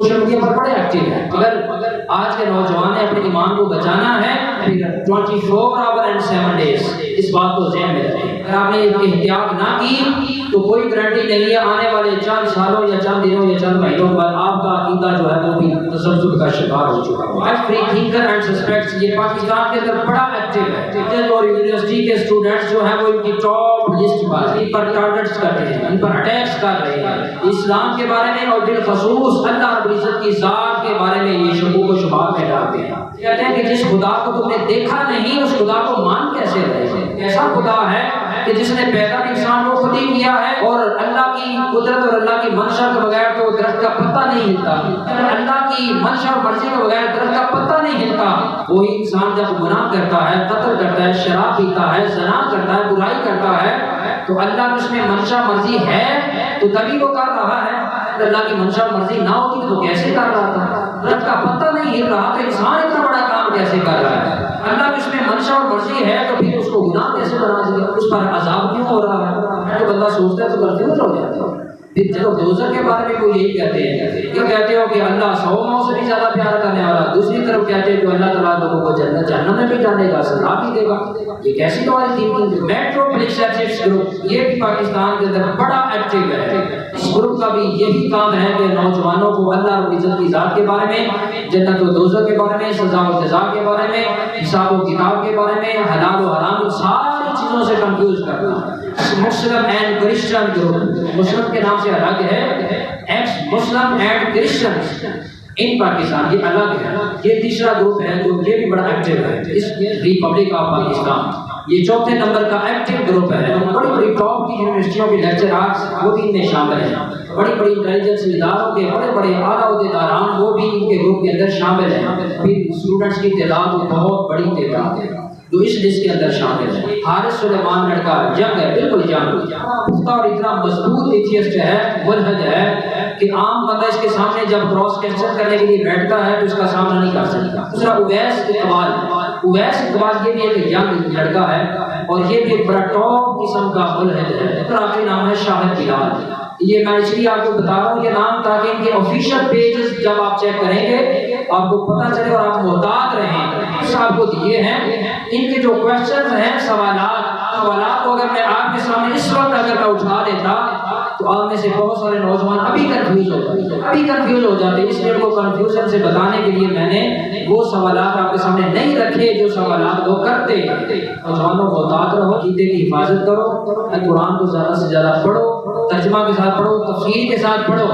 Social media پر بڑے active ہیں. اگر آج کے نوجوان نے اپنے ایمان کو بچانا ہے پھر 24 آور اینڈ 7 days اس بات کو ذہن میں رکھیں. اگر آپ نے احتیاط نہ کی تو کوئی گارنٹی نہیں ہے آنے والے چند سالوں یا چند دنوں یا چند مہینوں بعد آپ کا عقیدہ جو ہے وہ بھی تذبذب کا شکار ہو چکا ہے. آج فری تھنکر اینڈ سسپیکٹس یہ پاکستان کے اندر بڑا ایکٹیو ہے. ٹیچر اور یونیورسٹی کے اسٹوڈنٹس جو ہیں وہ ان کی ٹاپ لسٹ پر ان پر ٹارگٹس کرتے ہیں, ان پر اٹیکس کر رہے ہیں. اسلام کے بارے میں اور بالخصوص اللہ رب العزت کی ذات کے بارے میں یہ شکوک و شبہات میں ڈالتے ہیں. کہتے ہیں کہ جس خدا کو تم نے دیکھا نہیں اس خدا کو مان کیسے رہے. ایسا خدا ہے کہ جس نے پیدا انسان کو خود ہی کیا ہے اور اللہ کی قدرت اور اللہ کی منشا کے بغیر تو درخت کا پتا نہیں ہلتا. اللہ کی منشا اور مرضی کے بغیر درخت کا پتا نہیں ہلتا. وہی انسان جب گناہ کرتا ہے, قتل کرتا ہے, شراب پیتا ہے, زنا کرتا ہے, برائی کرتا ہے تو اللہ اس میں منشا مرضی ہے تو تبھی وہ کر رہا ہے. اللہ کی منشا مرضی نہ ہوتی تو کیسے کر رہا تھا. درخت کا پتا نہیں ہل رہا تو انسان اتنا بڑا کام کیسے کر رہا ہے. اللہ اس میں منشا اور مرضی ہے تو پھر اس کو گناہ کیسے بنا دیا, اس پر عذاب کیوں ہو رہا ہے. تو بندہ سوچتا ہے تو کنفیوز ہو جاتا ہے. پھر جب دوزخ کے بارے میں کوئی یہی کہتے ہیں کہ کہتے ہو کہ اللہ 100 ماؤں سے بھی زیادہ پیار کرنے والا, دوسری طرف کہتے ہیں کہ اللہ تعالیٰ لوگوں کو جنت جہنم میں بھی جانے گا, سزا بھی دے گا. یہ کیسی تمہاری thinking. Metro police activist group یہ بھی پاکستان کے اندر بڑا ایکٹیو ہے. اس گروپ کا بھی یہی کام ہے کہ نوجوانوں کو اللہ رب العزت کی ذات کے بارے میں, جنت و دوزخ کے بارے میں, سزا و جزا کے بارے میں, حساب و کتاب کے بارے میں, حلال و حرام ساری چیزوں سے کنفیوز کرنا. مسلم اینڈ کرسچن گروپ, مسلم کے نام سے الگ ہے, ایکس مسلم اینڈ کرسچن ان پاکستان یہ الگ ہے. یہ تیسرا گروپ ہے جو یہ بھی بڑا ایکٹیو ہے اس ریپبلک آف پاکستان. یہ چوتھے نمبر کا ایکٹیو گروپ ہے. بڑی بڑی ٹاپ کی یونیورسٹیوں کے لیکچرارز وہ بھی ان میں شامل ہیں. بڑی بڑی انٹیلیجنس اداروں کے بڑے بڑے اعلیٰ عہدیداران وہ بھی ان کے گروپ کے اندر شامل ہیں. پھر اسٹوڈنٹس کی تعداد بہت بڑی تعداد ہے جو اس لسٹ کے اندر شامل ہے. حارث سلیمان لڑکا جنگ ہے, بالکل جنگ پختہ اور اتنا مضبوط ایتھیسٹ ہے, ملحد ہے کہ عام بندہ اس کے سامنے جب کراس کینسل کرنے کے لیے بیٹھتا ہے تو اس کا سامنا نہیں کر سکتا. دوسرا اویس اقبال, اویس اقبال یہ بھی ایک ینگ لڑکا ہے اور یہ بھی ایک بڑا ٹاپ قسم کا ملحد ہے. اور آخری نام ہے شاہد بلال. یہ میں اس لیے آپ کو بتا رہا ہوں یہ نام تاکہ ان کے آفیشیل پیجز جب آپ چیک کریں گے آپ کو پتہ چلے اور آپ محتاط رہیں. اس آپ کو دیے ہیں ان کے جو کویسچنز ہیں, سوالات کو اگر میں آپ کے سامنے اس وقت اگر میں اٹھا دیتا تو آپ میں سے بہت سارے نوجوان ابھی کنفیوز ہو جاتے. اس لیے کو کنفیوژن سے بتانے کے لیے میں نے وہ سوالات آپ کے سامنے نہیں رکھے جو سوالات وہ کرتے. نوجوانوں کو محتاط رہو, عقیدے کی حفاظت کرو, قرآن کو زیادہ سے زیادہ پڑھو, ترجمہ کے ساتھ پڑھو, تفسیر کے ساتھ پڑھو.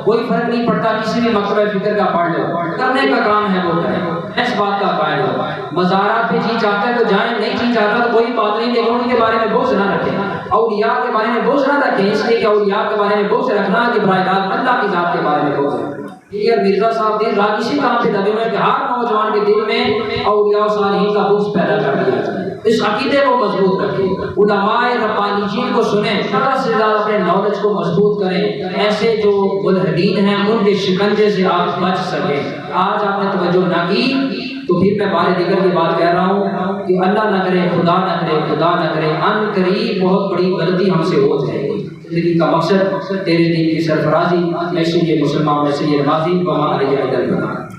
کوئی فرق نہیں پڑتا, کسی بھی مکتبہ فکر کا پڑھ لو, کرنے کا کام ہے وہ کریں. اس بات کا قائل ہو. مزارات پہ جی چاہتا ہے تو جائیں, نہیں جی چاہتا تو کوئی بات نہیں, لیکن ان کے بارے میں بوجھ نہ رکھیں. اولیاء کے بارے میں بوجھ نہ رکھیں, اس لیے کہ اولیاء کے بارے میں بوجھ رکھنا کہ براہ راست اللہ کی ذات کے بارے میں بوجھ رکھنا. یہ مرزا صاحب دین رات اسی کام پہ لگے ہوئے کہ ہر نوجوان کے دل میں اولیاء و صالحین کا بغض پیدا کر دیا جائے. اس عقیدے کو مضبوط رکھیں, علماء ربانیین کو سنیں, زیادہ سے زیادہ اپنے نالج کو مضبوط کریں. ایسے جو ملحدین ہیں ان کے شکنجے سے آپ بچ سکیں. آج آپ نے توجہ نہ کی تو پھر میں بارے دیگر کی بات کہہ رہا ہوں کہ اللہ نہ کرے, خدا نہ کرے ان قریب بہت بڑی غلطی ہم سے ہو جائے گی. زندگی کا مقصد تیرے دین کی سرفرازی, میں سے یہ مسلمان, میں سے یہ نمازی, وہاں علیہ